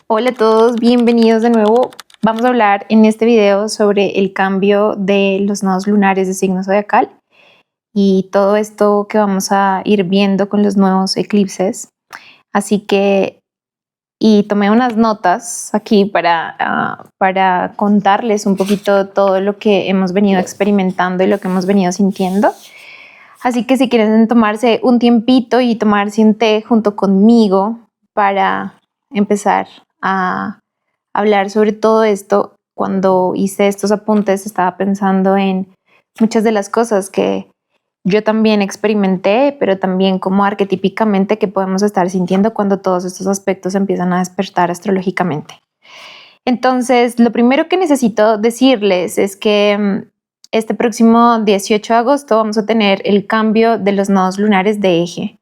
Hola a todos, bienvenidos de nuevo. Vamos a hablar en este video sobre el cambio de los nodos lunares de signo zodiacal y todo esto que vamos a ir viendo con los nuevos eclipses. Así que, tomé unas notas aquí para contarles un poquito todo lo que hemos venido experimentando y lo que hemos venido sintiendo. Así que si quieren tomarse un tiempito y tomarse un té junto conmigo para empezar a hablar sobre todo esto, cuando hice estos apuntes estaba pensando en muchas de las cosas que yo también experimenté, pero también como arquetípicamente que podemos estar sintiendo cuando todos estos aspectos empiezan a despertar astrológicamente. Entonces, lo primero que necesito decirles es que este próximo 18 de agosto vamos a tener el cambio de los nodos lunares de eje.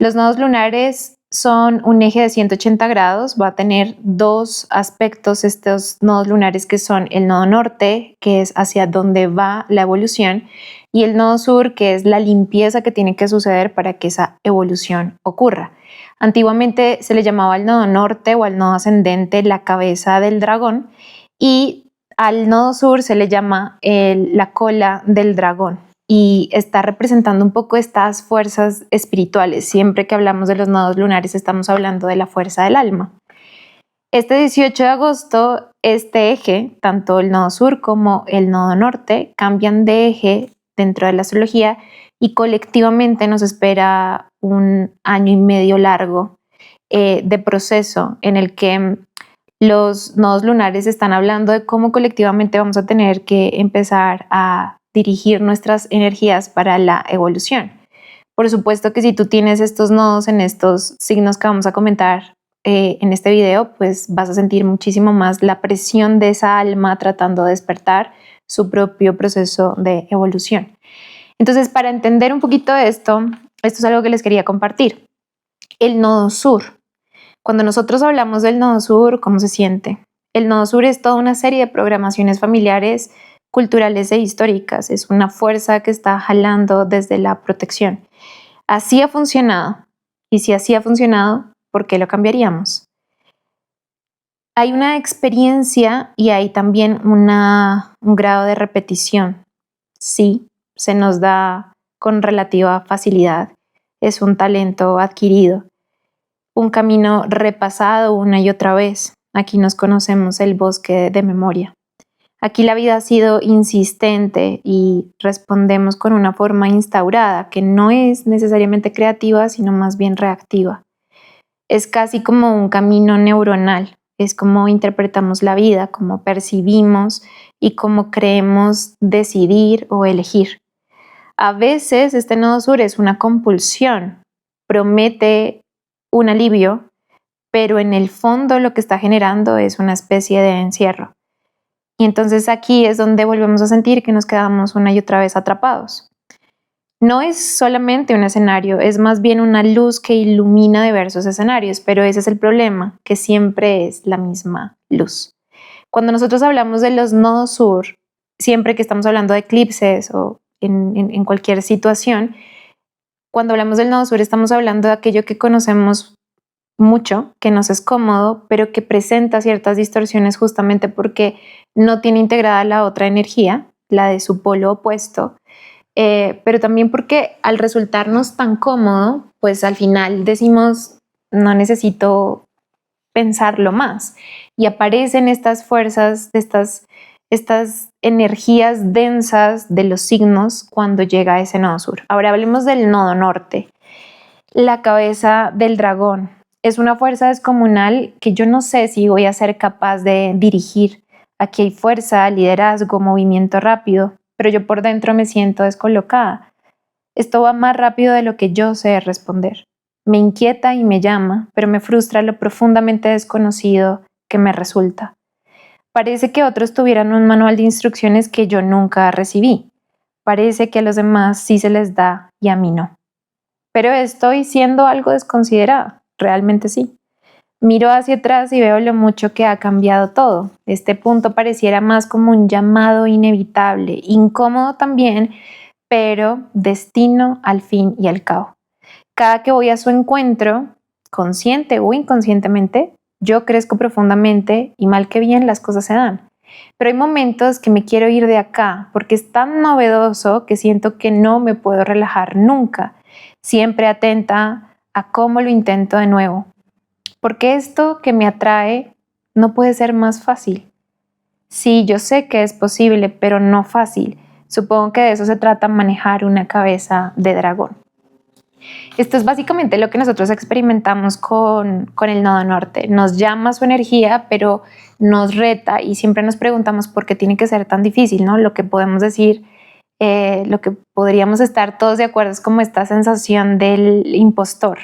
Los nodos lunares son un eje de 180 grados, va a tener dos aspectos estos nodos lunares, que son el nodo norte, que es hacia donde va la evolución, y el nodo sur, que es la limpieza que tiene que suceder para que esa evolución ocurra. Antiguamente se le llamaba al nodo norte o al nodo ascendente la cabeza del dragón, y al nodo sur se le llama la cola del dragón, y está representando un poco estas fuerzas espirituales. Siempre que hablamos de los nodos lunares estamos hablando de la fuerza del alma. Este 18 de agosto, este eje, tanto el nodo sur como el nodo norte, cambian de eje dentro de la astrología y colectivamente nos espera un año y medio largo de proceso en el que los nodos lunares están hablando de cómo colectivamente vamos a tener que empezar a dirigir nuestras energías para la evolución. Por supuesto que si tú tienes estos nodos en estos signos que vamos a comentar en este video, pues vas a sentir muchísimo más la presión de esa alma tratando de despertar su propio proceso de evolución. Entonces, para entender un poquito de esto es algo que les quería compartir. El nodo sur. Cuando nosotros hablamos del nodo sur, ¿cómo se siente? El nodo sur es toda una serie de programaciones familiares, culturales e históricas. Es una fuerza que está jalando desde la protección. Así ha funcionado. Y si así ha funcionado, ¿por qué lo cambiaríamos? Hay una experiencia y hay también un grado de repetición. Sí, se nos da con relativa facilidad. Es un talento adquirido, un camino repasado una y otra vez. Aquí nos conocemos el bosque de memoria. Aquí la vida ha sido insistente y respondemos con una forma instaurada que no es necesariamente creativa, sino más bien reactiva. Es casi como un camino neuronal, es como interpretamos la vida, cómo percibimos y cómo creemos decidir o elegir. A veces este nodo sur es una compulsión, promete un alivio, pero en el fondo lo que está generando es una especie de encierro. Y entonces aquí es donde volvemos a sentir que nos quedamos una y otra vez atrapados. No es solamente un escenario, es más bien una luz que ilumina diversos escenarios, pero ese es el problema, que siempre es la misma luz. Cuando nosotros hablamos de los nodos sur, siempre que estamos hablando de eclipses o en cualquier situación, cuando hablamos del nodo sur estamos hablando de aquello que conocemos mucho, que nos es cómodo, pero que presenta ciertas distorsiones justamente porque no tiene integrada la otra energía, la de su polo opuesto, pero también porque al resultarnos tan cómodo, pues al final decimos, no necesito pensarlo más. Y aparecen estas fuerzas, estas energías densas de los signos cuando llega ese nodo sur. Ahora hablemos del nodo norte, la cabeza del dragón. Es una fuerza descomunal que yo no sé si voy a ser capaz de dirigir. Aquí hay fuerza, liderazgo, movimiento rápido, pero yo por dentro me siento descolocada. Esto va más rápido de lo que yo sé responder. Me inquieta y me llama, pero me frustra lo profundamente desconocido que me resulta. Parece que otros tuvieran un manual de instrucciones que yo nunca recibí. Parece que a los demás sí se les da y a mí no. Pero estoy siendo algo desconsiderada, realmente sí. Miro hacia atrás y veo lo mucho que ha cambiado todo. Este punto pareciera más como un llamado inevitable, incómodo también, pero destino al fin y al cabo. Cada que voy a su encuentro, consciente o inconscientemente, yo crezco profundamente y mal que bien las cosas se dan. Pero hay momentos que me quiero ir de acá porque es tan novedoso que siento que no me puedo relajar nunca, siempre atenta a cómo lo intento de nuevo. Porque esto que me atrae no puede ser más fácil. Sí, yo sé que es posible, pero no fácil. Supongo que de eso se trata manejar una cabeza de dragón. Esto es básicamente lo que nosotros experimentamos con el nodo norte. Nos llama su energía, pero nos reta y siempre nos preguntamos por qué tiene que ser tan difícil, ¿no? Lo que podemos decir, lo que podríamos estar todos de acuerdo es como esta sensación del impostor.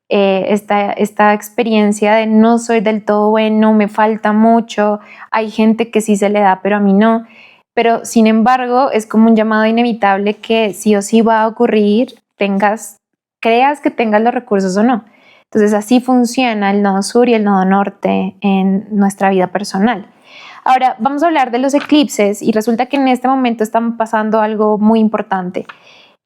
Esta experiencia de no soy del todo bueno, me falta mucho, hay gente que sí se le da, pero a mí no. Pero sin embargo, es como un llamado inevitable que sí o sí va a ocurrir, creas que tengas los recursos o no. Entonces así funciona el nodo sur y el nodo norte en nuestra vida personal. Ahora vamos a hablar de los eclipses y resulta que en este momento están pasando algo muy importante.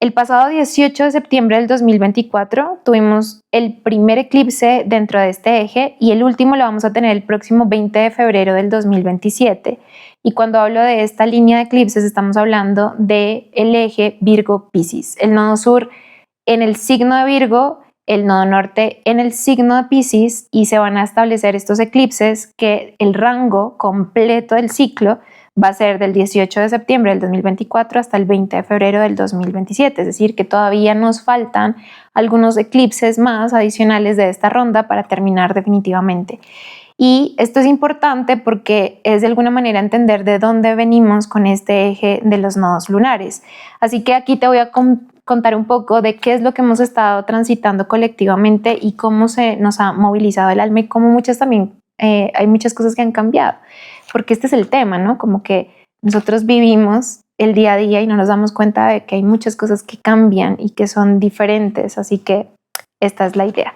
El pasado 18 de septiembre del 2024 tuvimos el primer eclipse dentro de este eje y el último lo vamos a tener el próximo 20 de febrero del 2027. Y cuando hablo de esta línea de eclipses estamos hablando del eje Virgo-Piscis. El nodo sur en el signo de Virgo, el nodo norte en el signo de Piscis y se van a establecer estos eclipses que el rango completo del ciclo va a ser del 18 de septiembre del 2024 hasta el 20 de febrero del 2027, es decir, que todavía nos faltan algunos eclipses más adicionales de esta ronda para terminar definitivamente. Y esto es importante porque es de alguna manera entender de dónde venimos con este eje de los nodos lunares. Así que aquí te voy a contar un poco de qué es lo que hemos estado transitando colectivamente y cómo se nos ha movilizado el alma y cómo hay muchas cosas que han cambiado. Porque este es el tema, ¿no? Como que nosotros vivimos el día a día y no nos damos cuenta de que hay muchas cosas que cambian y que son diferentes, así que esta es la idea.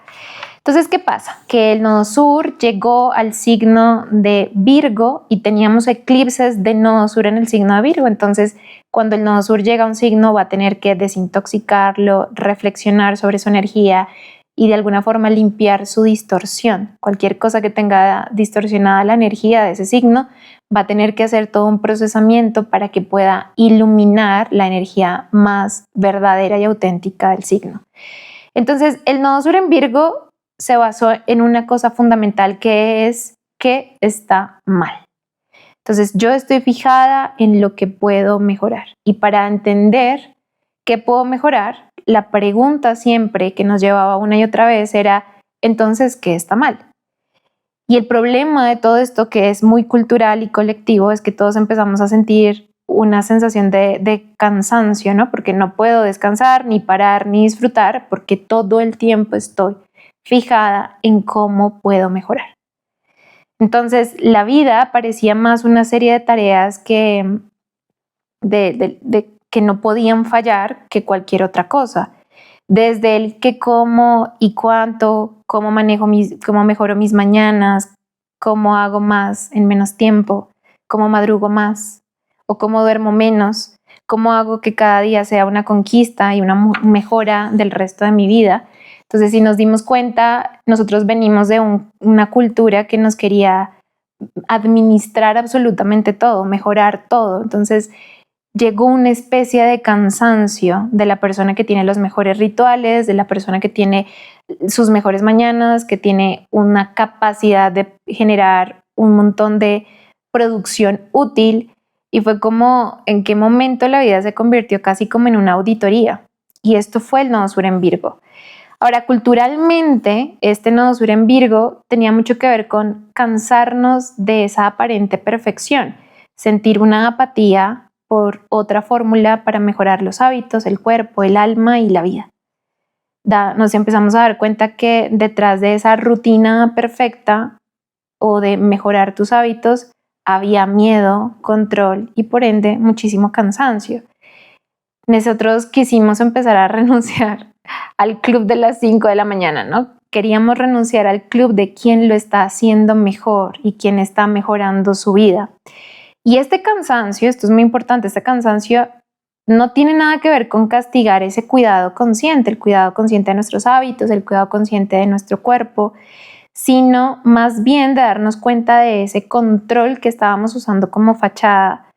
Entonces, ¿qué pasa? Que el nodo sur llegó al signo de Virgo y teníamos eclipses de nodo sur en el signo de Virgo, entonces cuando el nodo sur llega a un signo va a tener que desintoxicarlo, reflexionar sobre su energía y de alguna forma limpiar su distorsión. Cualquier cosa que tenga distorsionada la energía de ese signo va a tener que hacer todo un procesamiento para que pueda iluminar la energía más verdadera y auténtica del signo. Entonces, el nodo sur en Virgo se basó en una cosa fundamental que es que está mal. Entonces, yo estoy fijada en lo que puedo mejorar y para entender qué puedo mejorar, la pregunta siempre que nos llevaba una y otra vez era, entonces, ¿qué está mal? Y el problema de todo esto, que es muy cultural y colectivo, es que todos empezamos a sentir una sensación de cansancio, ¿no? Porque no puedo descansar, ni parar, ni disfrutar, porque todo el tiempo estoy fijada en cómo puedo mejorar. Entonces, la vida parecía más una serie de tareas que no podían fallar que cualquier otra cosa. Desde el qué como y cuánto, cómo mejoro mis mañanas, cómo hago más en menos tiempo, cómo madrugo más o cómo duermo menos, cómo hago que cada día sea una conquista y una mejora del resto de mi vida. Entonces, si nos dimos cuenta, nosotros venimos de una cultura que nos quería administrar absolutamente todo, mejorar todo. Entonces, llegó una especie de cansancio de la persona que tiene los mejores rituales, de la persona que tiene sus mejores mañanas, que tiene una capacidad de generar un montón de producción útil. Y fue como en qué momento la vida se convirtió casi como en una auditoría. Y esto fue el nodo sur en Virgo. Ahora, culturalmente, este nodo sur en Virgo tenía mucho que ver con cansarnos de esa aparente perfección, sentir una apatía por otra fórmula para mejorar los hábitos, el cuerpo, el alma y la vida. Nos empezamos a dar cuenta que detrás de esa rutina perfecta o de mejorar tus hábitos había miedo, control y por ende muchísimo cansancio. Nosotros quisimos empezar a renunciar al club de las 5 de la mañana, ¿no? Queríamos renunciar al club de quien lo está haciendo mejor y quien está mejorando su vida. Y este cansancio, esto es muy importante, este cansancio no tiene nada que ver con castigar ese cuidado consciente, el cuidado consciente de nuestros hábitos, el cuidado consciente de nuestro cuerpo, sino más bien de darnos cuenta de ese control que estábamos usando como fachada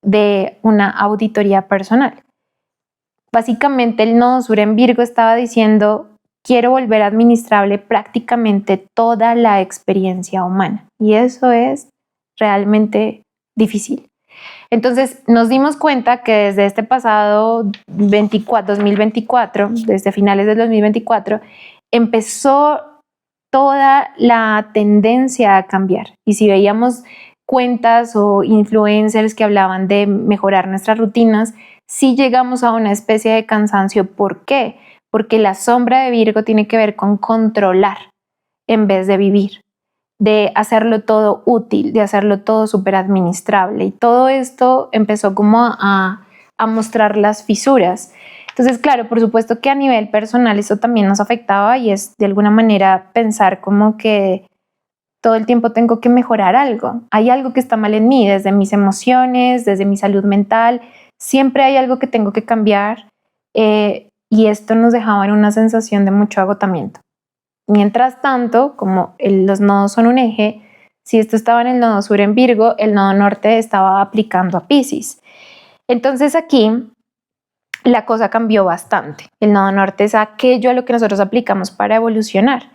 de una auditoría personal. Básicamente el nodo sur en Virgo estaba diciendo: quiero volver administrable prácticamente toda la experiencia humana, y eso es realmente difícil. Entonces nos dimos cuenta que desde este pasado 2024, desde finales del 2024, empezó toda la tendencia a cambiar. Y si veíamos cuentas o influencers que hablaban de mejorar nuestras rutinas, sí llegamos a una especie de cansancio. ¿Por qué? Porque la sombra de Virgo tiene que ver con controlar en vez de vivir, de hacerlo todo útil, de hacerlo todo súper administrable. Y todo esto empezó como a mostrar las fisuras. Entonces, claro, por supuesto que a nivel personal eso también nos afectaba, y es de alguna manera pensar como que todo el tiempo tengo que mejorar algo. Hay algo que está mal en mí, desde mis emociones, desde mi salud mental. Siempre hay algo que tengo que cambiar, y esto nos dejaba en una sensación de mucho agotamiento. Mientras tanto, como los nodos son un eje, si esto estaba en el nodo sur en Virgo, el nodo norte estaba aplicando a Piscis. Entonces aquí la cosa cambió bastante. El nodo norte es aquello a lo que nosotros aplicamos para evolucionar.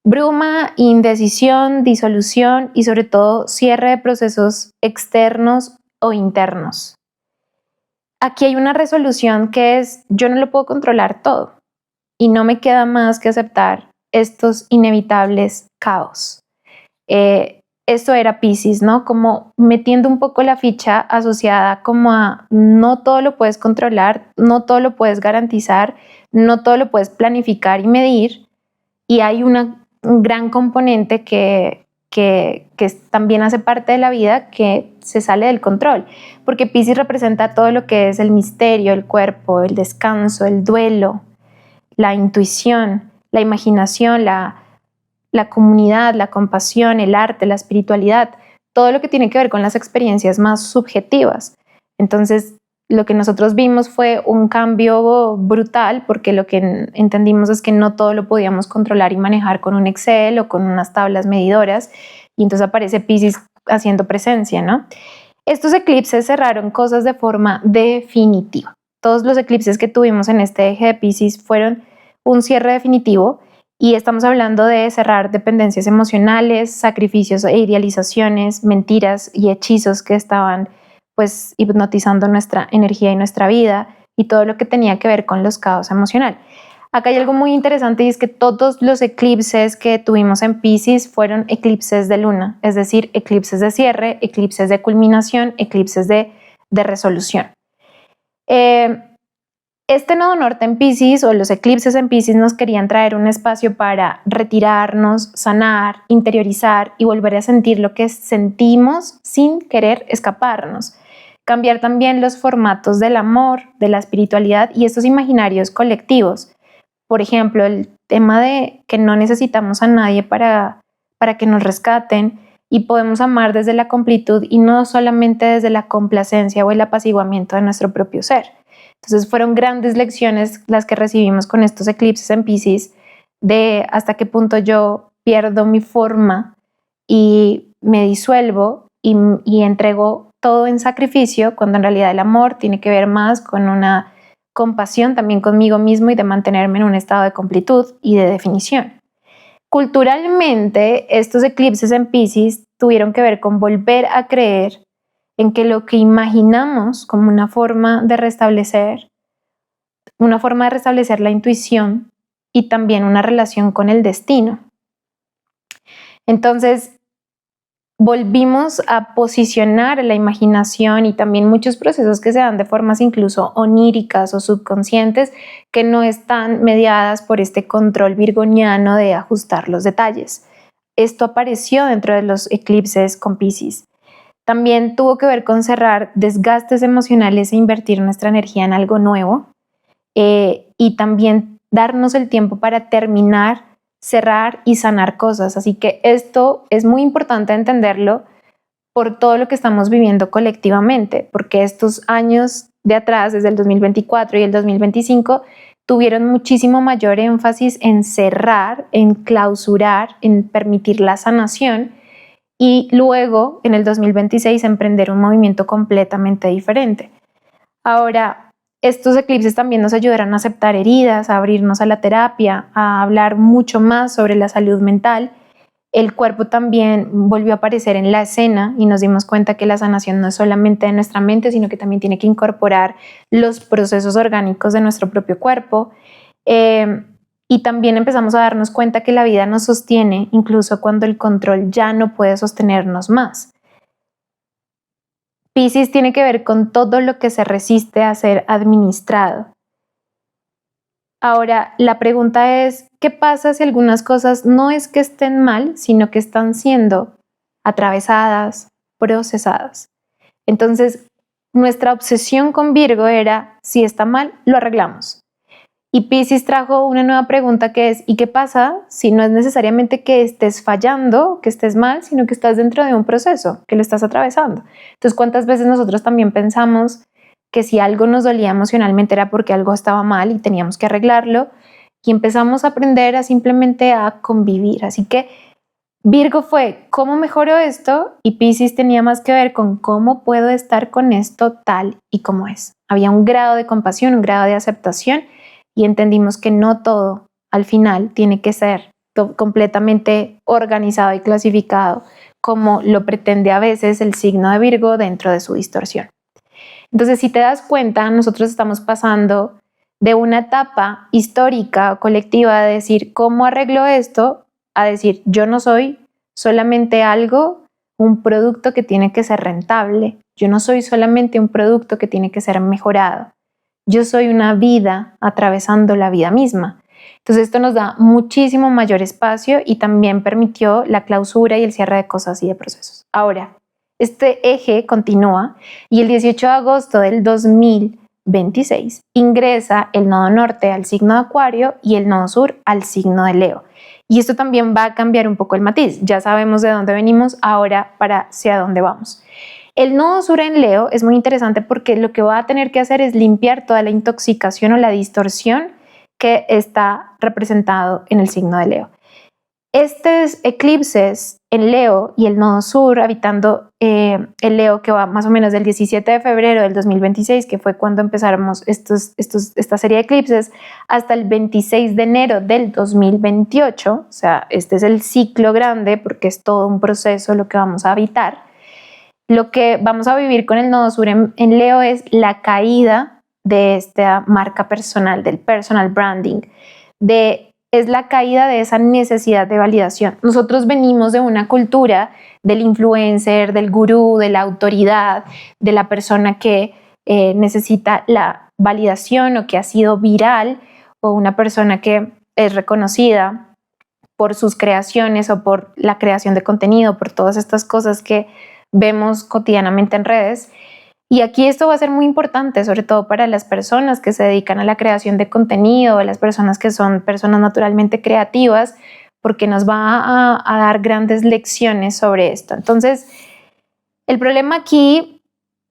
Bruma, indecisión, disolución y sobre todo cierre de procesos externos o internos. Aquí hay una resolución que es: yo no lo puedo controlar todo y no me queda más que aceptar estos inevitables caos. Esto era Piscis, ¿no? Como metiendo un poco la ficha asociada como a no todo lo puedes controlar, no todo lo puedes garantizar, no todo lo puedes planificar y medir, y hay un gran componente que también hace parte de la vida, que se sale del control, porque Piscis representa todo lo que es el misterio, el cuerpo, el descanso, el duelo, la intuición, la imaginación, la comunidad, la compasión, el arte, la espiritualidad, todo lo que tiene que ver con las experiencias más subjetivas. Entonces, lo que nosotros vimos fue un cambio brutal, porque lo que entendimos es que no todo lo podíamos controlar y manejar con un Excel o con unas tablas medidoras, y entonces aparece Piscis haciendo presencia, ¿no? Estos eclipses cerraron cosas de forma definitiva. Todos los eclipses que tuvimos en este eje de Piscis fueron un cierre definitivo, y estamos hablando de cerrar dependencias emocionales, sacrificios e idealizaciones, mentiras y hechizos que estaban pues hipnotizando nuestra energía y nuestra vida, y todo lo que tenía que ver con los caos emocional. Acá hay algo muy interesante, y es que todos los eclipses que tuvimos en Piscis fueron eclipses de luna, es decir, eclipses de cierre, eclipses de culminación, eclipses de resolución. Este nodo norte en Piscis, o los eclipses en Piscis, nos querían traer un espacio para retirarnos, sanar, interiorizar y volver a sentir lo que sentimos sin querer escaparnos. Cambiar también los formatos del amor, de la espiritualidad y estos imaginarios colectivos. Por ejemplo, el tema de que no necesitamos a nadie para que nos rescaten, y podemos amar desde la completud y no solamente desde la complacencia o el apaciguamiento de nuestro propio ser. Entonces fueron grandes lecciones las que recibimos con estos eclipses en Piscis, de hasta qué punto yo pierdo mi forma y me disuelvo y entrego todo en sacrificio, cuando en realidad el amor tiene que ver más con una compasión también conmigo mismo, y de mantenerme en un estado de completud y de definición. Culturalmente, estos eclipses en Piscis tuvieron que ver con volver a creer en que lo que imaginamos como una forma de restablecer la intuición y también una relación con el destino. Entonces, volvimos a posicionar la imaginación y también muchos procesos que se dan de formas incluso oníricas o subconscientes, que no están mediadas por este control virgoniano de ajustar los detalles. Esto apareció dentro de los eclipses con Piscis. También tuvo que ver con cerrar desgastes emocionales e invertir nuestra energía en algo nuevo, y también darnos el tiempo para terminar, cerrar y sanar cosas. Así que esto es muy importante entenderlo por todo lo que estamos viviendo colectivamente, porque estos años de atrás, desde el 2024 y el 2025, tuvieron muchísimo mayor énfasis en cerrar, en clausurar, en permitir la sanación y luego en el 2026 emprender un movimiento completamente diferente. Ahora, estos eclipses también nos ayudarán a aceptar heridas, a abrirnos a la terapia, a hablar mucho más sobre la salud mental. El cuerpo también volvió a aparecer en la escena y nos dimos cuenta que la sanación no es solamente de nuestra mente, sino que también tiene que incorporar los procesos orgánicos de nuestro propio cuerpo. Y también empezamos a darnos cuenta que la vida nos sostiene incluso cuando el control ya no puede sostenernos más. Piscis tiene que ver con todo lo que se resiste a ser administrado. Ahora, la pregunta es, ¿qué pasa si algunas cosas no es que estén mal, sino que están siendo atravesadas, procesadas? Entonces, nuestra obsesión con Virgo era, si está mal, lo arreglamos. Y Piscis trajo una nueva pregunta que es, ¿y qué pasa si no es necesariamente que estés fallando, que estés mal, sino que estás dentro de un proceso, que lo estás atravesando? Entonces, ¿cuántas veces nosotros también pensamos que si algo nos dolía emocionalmente era porque algo estaba mal y teníamos que arreglarlo? Y empezamos a aprender a simplemente a convivir. Así que Virgo fue, ¿cómo mejoro esto? Y Piscis tenía más que ver con cómo puedo estar con esto tal y como es. Había un grado de compasión, un grado de aceptación y entendimos que no todo al final tiene que ser completamente organizado y clasificado como lo pretende a veces el signo de Virgo dentro de su distorsión. Entonces, si te das cuenta, nosotros estamos pasando de una etapa histórica o colectiva de decir, ¿cómo arreglo esto? A decir, yo no soy solamente algo, un producto que tiene que ser rentable. Yo no soy solamente un producto que tiene que ser mejorado. Yo soy una vida atravesando la vida misma. Entonces esto nos da muchísimo mayor espacio y también permitió la clausura y el cierre de cosas y de procesos. Ahora, este eje continúa y el 18 de agosto del 2026 ingresa el nodo norte al signo de Acuario y el nodo sur al signo de Leo. Y esto también va a cambiar un poco el matiz. Ya sabemos de dónde venimos, ahora para hacia dónde vamos. El nodo sur en Leo es muy interesante porque lo que va a tener que hacer es limpiar toda la intoxicación o la distorsión que está representado en el signo de Leo. Estos eclipses en Leo y el nodo sur habitando el Leo, que va más o menos del 17 de febrero del 2026, que fue cuando empezamos esta serie de eclipses, hasta el 26 de enero del 2028, o sea, este es el ciclo grande porque es todo un proceso lo que vamos a habitar. Lo que vamos a vivir con el nodo sur en Leo es la caída de esta marca personal, del personal branding, es la caída de esa necesidad de validación. Nosotros venimos de una cultura del influencer, del gurú, de la autoridad, de la persona que necesita la validación o que ha sido viral, o una persona que es reconocida por sus creaciones o por la creación de contenido, por todas estas cosas que vemos cotidianamente en redes. Y aquí esto va a ser muy importante, sobre todo para las personas que se dedican a la creación de contenido, las personas que son personas naturalmente creativas, porque nos va a dar grandes lecciones sobre esto. Entonces, el problema aquí,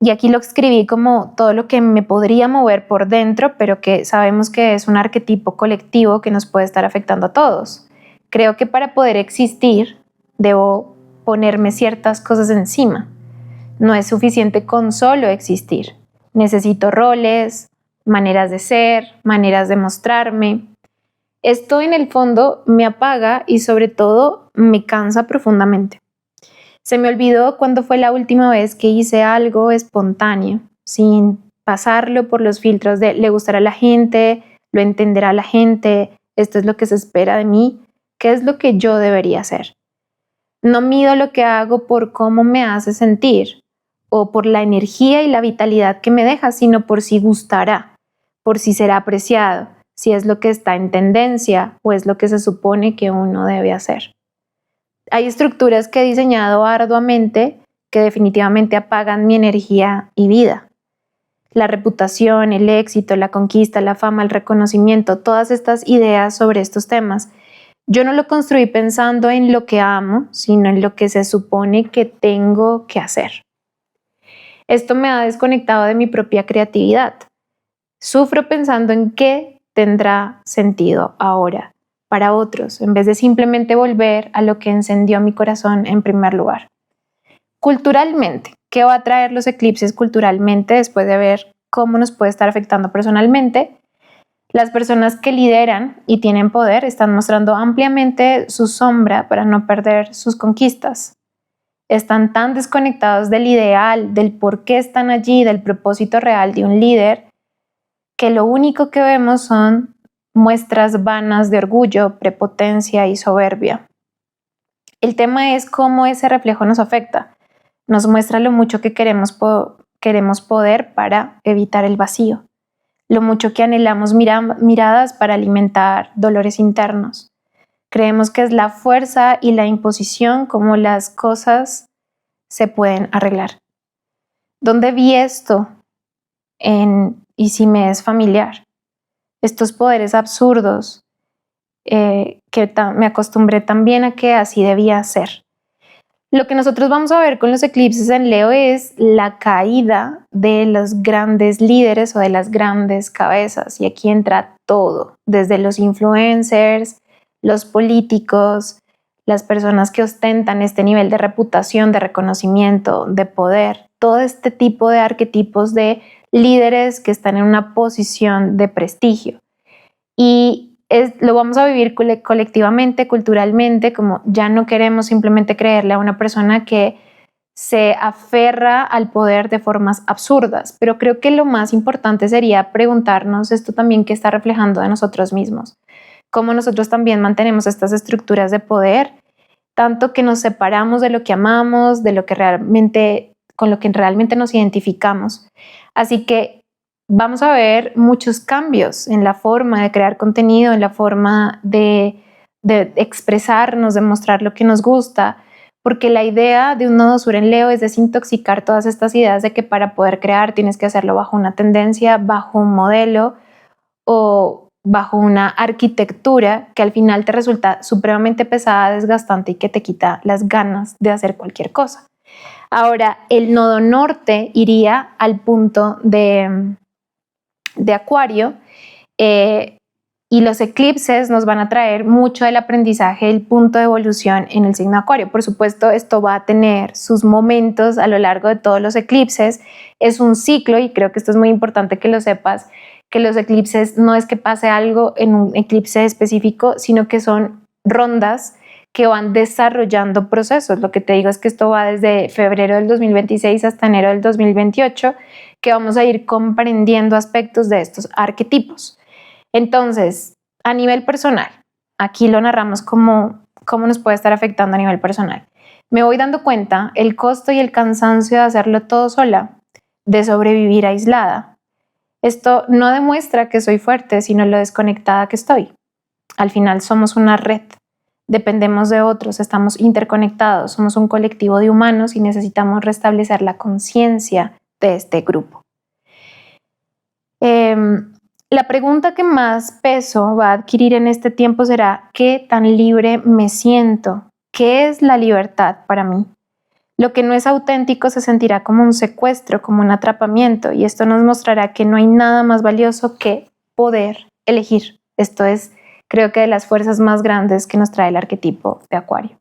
y aquí lo escribí como todo lo que me podría mover por dentro, pero que sabemos que es un arquetipo colectivo que nos puede estar afectando a todos. Creo que para poder existir, debo ponerme ciertas cosas encima. No es suficiente con solo existir. Necesito roles, maneras de ser, maneras de mostrarme. Esto en el fondo me apaga y sobre todo me cansa profundamente. Se me olvidó cuándo fue la última vez que hice algo espontáneo, sin pasarlo por los filtros de le gustará a la gente, lo entenderá la gente, esto es lo que se espera de mí, qué es lo que yo debería hacer. No mido lo que hago por cómo me hace sentir o por la energía y la vitalidad que me deja, sino por si gustará, por si será apreciado, si es lo que está en tendencia o es lo que se supone que uno debe hacer. Hay estructuras que he diseñado arduamente que definitivamente apagan mi energía y vida. La reputación, el éxito, la conquista, la fama, el reconocimiento, todas estas ideas sobre estos temas. Yo no lo construí pensando en lo que amo, sino en lo que se supone que tengo que hacer. Esto me ha desconectado de mi propia creatividad. Sufro pensando en qué tendrá sentido ahora para otros, en vez de simplemente volver a lo que encendió mi corazón en primer lugar. Culturalmente, ¿qué va a traer los eclipses culturalmente después de ver cómo nos puede estar afectando personalmente? Las personas que lideran y tienen poder están mostrando ampliamente su sombra para no perder sus conquistas. Están tan desconectados del ideal, del por qué están allí, del propósito real de un líder, que lo único que vemos son muestras vanas de orgullo, prepotencia y soberbia. El tema es cómo ese reflejo nos afecta. Nos muestra lo mucho que queremos poder para evitar el vacío, lo mucho que anhelamos miradas para alimentar dolores internos. Creemos que es la fuerza y la imposición como las cosas se pueden arreglar. ¿Dónde vi esto? Y si me es familiar, estos poderes absurdos que me acostumbré también a que así debía ser. Lo que nosotros vamos a ver con los eclipses en Leo es la caída de los grandes líderes o de las grandes cabezas, y aquí entra todo, desde los influencers, los políticos, las personas que ostentan este nivel de reputación, de reconocimiento, de poder, todo este tipo de arquetipos de líderes que están en una posición de prestigio. Y lo vamos a vivir colectivamente, culturalmente, como ya no queremos simplemente creerle a una persona que se aferra al poder de formas absurdas, pero creo que lo más importante sería preguntarnos esto también que está reflejando de nosotros mismos, cómo nosotros también mantenemos estas estructuras de poder, tanto que nos separamos de lo que amamos, de lo que con lo que realmente nos identificamos. Así que vamos a ver muchos cambios en la forma de crear contenido, en la forma de expresarnos, de mostrar lo que nos gusta, porque la idea de un nodo sur en Leo es desintoxicar todas estas ideas de que para poder crear tienes que hacerlo bajo una tendencia, bajo un modelo o bajo una arquitectura que al final te resulta supremamente pesada, desgastante y que te quita las ganas de hacer cualquier cosa. Ahora, el nodo norte iría al punto de Acuario, y los eclipses nos van a traer mucho del aprendizaje, el punto de evolución en el signo Acuario. Por supuesto, esto va a tener sus momentos a lo largo de todos los eclipses. Es un ciclo y creo que esto es muy importante que lo sepas, que los eclipses no es que pase algo en un eclipse específico, sino que son rondas que van desarrollando procesos. Lo que te digo es que esto va desde febrero del 2026 hasta enero del 2028, que vamos a ir comprendiendo aspectos de estos arquetipos. Entonces, a nivel personal, aquí lo narramos cómo nos puede estar afectando a nivel personal. Me voy dando cuenta el costo y el cansancio de hacerlo todo sola, de sobrevivir aislada. Esto no demuestra que soy fuerte, sino lo desconectada que estoy. Al final somos una red. Dependemos de otros, estamos interconectados, somos un colectivo de humanos y necesitamos restablecer la conciencia de este grupo. La pregunta que más peso va a adquirir en este tiempo será: ¿qué tan libre me siento? ¿Qué es la libertad para mí? Lo que no es auténtico se sentirá como un secuestro, como un atrapamiento, y esto nos mostrará que no hay nada más valioso que poder elegir. Esto es, creo que, de las fuerzas más grandes que nos trae el arquetipo de Acuario.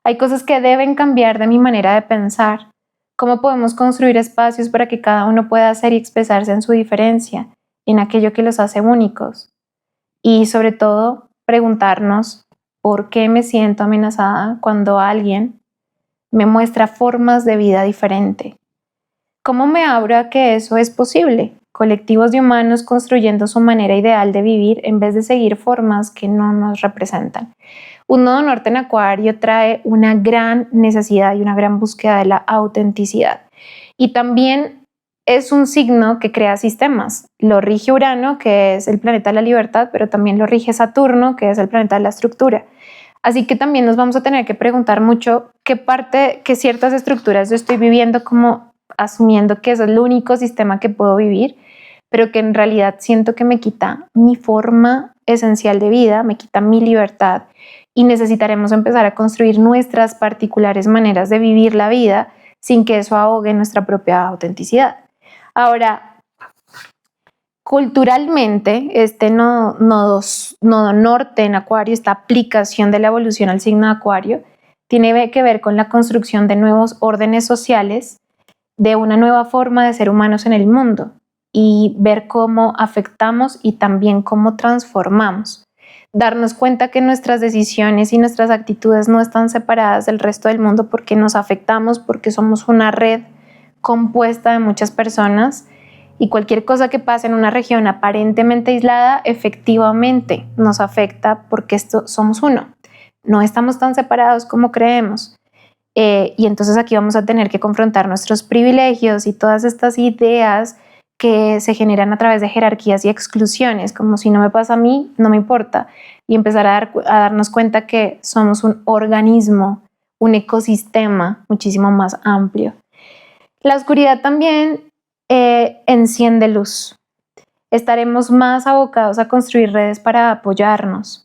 Hay cosas que deben cambiar de mi manera de pensar. ¿Cómo podemos construir espacios para que cada uno pueda hacer y expresarse en su diferencia, en aquello que los hace únicos? Y sobre todo, preguntarnos por qué me siento amenazada cuando alguien me muestra formas de vida diferente. ¿Cómo me abro a que eso es posible? Colectivos de humanos construyendo su manera ideal de vivir en vez de seguir formas que no nos representan. Un nodo norte en Acuario trae una gran necesidad y una gran búsqueda de la autenticidad. Y también es un signo que crea sistemas. Lo rige Urano, que es el planeta de la libertad, pero también lo rige Saturno, que es el planeta de la estructura. Así que también nos vamos a tener que preguntar mucho qué ciertas estructuras yo estoy viviendo, como asumiendo que eso es el único sistema que puedo vivir, pero que en realidad siento que me quita mi forma esencial de vida, me quita mi libertad, y necesitaremos empezar a construir nuestras particulares maneras de vivir la vida sin que eso ahogue nuestra propia autenticidad. Ahora, Culturalmente, este nodo norte en Acuario, esta aplicación de la evolución al signo de Acuario, tiene que ver con la construcción de nuevos órdenes sociales, de una nueva forma de ser humanos en el mundo y ver cómo afectamos y también cómo transformamos. Darnos cuenta que nuestras decisiones y nuestras actitudes no están separadas del resto del mundo porque nos afectamos, porque somos una red compuesta de muchas personas y cualquier cosa que pase en una región aparentemente aislada efectivamente nos afecta porque somos uno. No estamos tan separados como creemos. Y entonces aquí vamos a tener que confrontar nuestros privilegios y todas estas ideas que se generan a través de jerarquías y exclusiones, como si no me pasa a mí, no me importa, y empezar a darnos cuenta que somos un organismo, un ecosistema muchísimo más amplio. La oscuridad también enciende luz. Estaremos más abocados a construir redes para apoyarnos.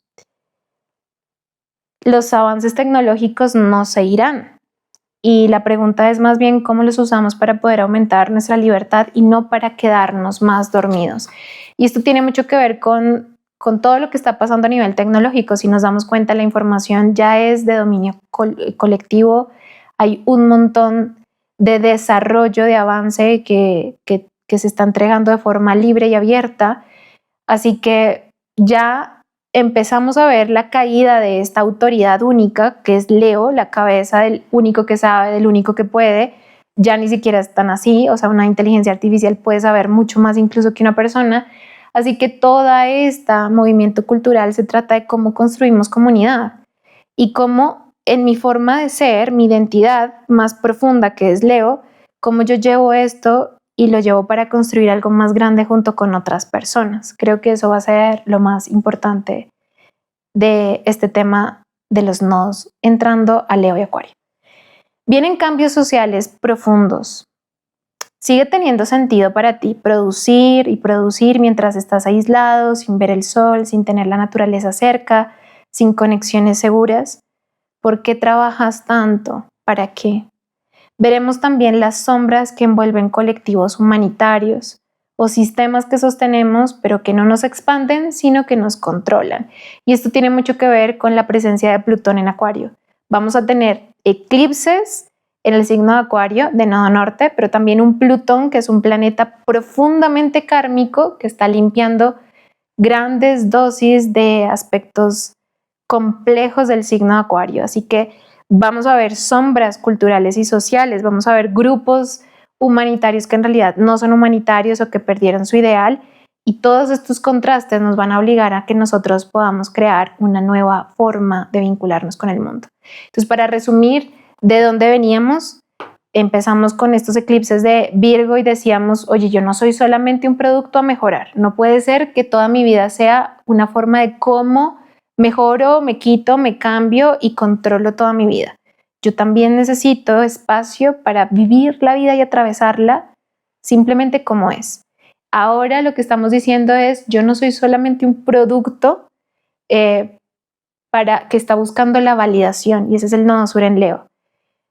Los avances tecnológicos no se irán. Y la pregunta es más bien cómo los usamos para poder aumentar nuestra libertad y no para quedarnos más dormidos. Y esto tiene mucho que ver con todo lo que está pasando a nivel tecnológico. Si nos damos cuenta, la información ya es de dominio colectivo. Hay un montón de desarrollo, de avance que se está entregando de forma libre y abierta. Así que ya empezamos a ver la caída de esta autoridad única, que es Leo, la cabeza del único que sabe, del único que puede. Ya ni siquiera es tan así, o sea, una inteligencia artificial puede saber mucho más incluso que una persona. Así que todo este movimiento cultural se trata de cómo construimos comunidad y cómo en mi forma de ser, mi identidad más profunda que es Leo, cómo yo llevo esto y lo llevo para construir algo más grande junto con otras personas. Creo que eso va a ser lo más importante de este tema de los nodos entrando a Leo y Acuario. Vienen cambios sociales profundos. Sigue teniendo sentido para ti producir y producir mientras estás aislado, sin ver el sol, sin tener la naturaleza cerca, sin conexiones seguras. ¿Por qué trabajas tanto? ¿Para qué? Veremos también las sombras que envuelven colectivos humanitarios o sistemas que sostenemos pero que no nos expanden sino que nos controlan. Y esto tiene mucho que ver con la presencia de Plutón en Acuario. Vamos a tener eclipses en el signo de Acuario de nodo norte, pero también un Plutón que es un planeta profundamente kármico que está limpiando grandes dosis de aspectos complejos del signo de Acuario. Así que vamos a ver sombras culturales y sociales, vamos a ver grupos humanitarios que en realidad no son humanitarios o que perdieron su ideal, y todos estos contrastes nos van a obligar a que nosotros podamos crear una nueva forma de vincularnos con el mundo. Entonces, para resumir de dónde veníamos, empezamos con estos eclipses de Virgo y decíamos, oye, yo no soy solamente un producto a mejorar, no puede ser que toda mi vida sea una forma de cómo mejoro, me quito, me cambio y controlo toda mi vida. Yo también necesito espacio para vivir la vida y atravesarla simplemente como es. Ahora lo que estamos diciendo es, yo no soy solamente un producto para que está buscando la validación, y ese es el nodo sur en Leo.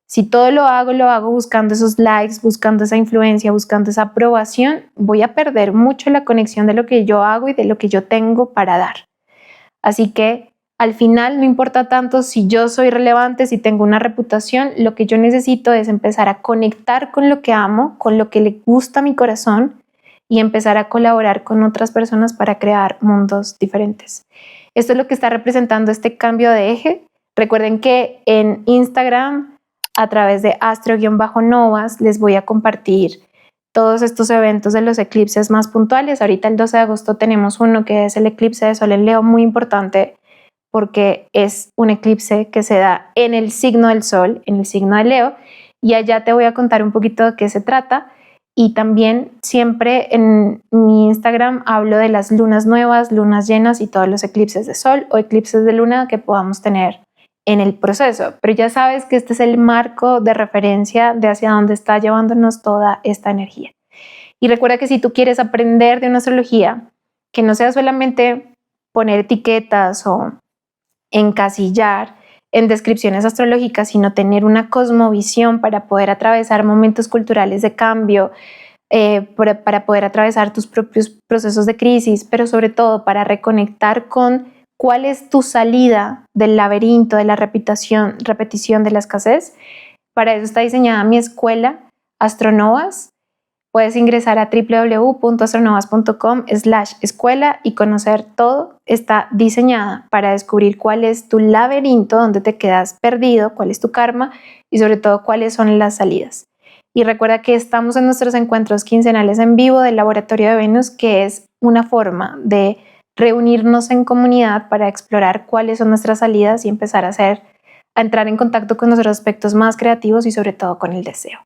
Si todo lo hago buscando esos likes, buscando esa influencia, buscando esa aprobación, voy a perder mucho la conexión de lo que yo hago y de lo que yo tengo para dar. Así que al final no importa tanto si yo soy relevante, si tengo una reputación, lo que yo necesito es empezar a conectar con lo que amo, con lo que le gusta a mi corazón y empezar a colaborar con otras personas para crear mundos diferentes. Esto es lo que está representando este cambio de eje. Recuerden que en Instagram, a través de astro-novas, les voy a compartir todos estos eventos de los eclipses más puntuales. Ahorita el 12 de agosto tenemos uno que es el eclipse de Sol en Leo, muy importante porque es un eclipse que se da en el signo del Sol, en el signo de Leo, y allá te voy a contar un poquito de qué se trata. Y también siempre en mi Instagram hablo de las lunas nuevas, lunas llenas y todos los eclipses de Sol o eclipses de luna que podamos tener en el proceso. Pero ya sabes que este es el marco de referencia de hacia dónde está llevándonos toda esta energía. Y recuerda que si tú quieres aprender de una astrología, que no sea solamente poner etiquetas o encasillar en descripciones astrológicas, sino tener una cosmovisión para poder atravesar momentos culturales de cambio, para poder atravesar tus propios procesos de crisis, pero sobre todo para reconectar con cuál es tu salida del laberinto, de la repetición de la escasez. Para eso está diseñada mi escuela, Astronovas. Puedes ingresar a www.astronovas.com/escuela y conocer todo. Está diseñada para descubrir cuál es tu laberinto, donde te quedas perdido, cuál es tu karma y sobre todo cuáles son las salidas. Y recuerda que estamos en nuestros encuentros quincenales en vivo del Laboratorio de Venus, que es una forma de reunirnos en comunidad para explorar cuáles son nuestras salidas y empezar a entrar en contacto con nuestros aspectos más creativos y sobre todo con el deseo.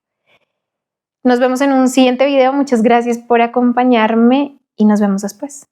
Nos vemos en un siguiente video. Muchas gracias por acompañarme y nos vemos después.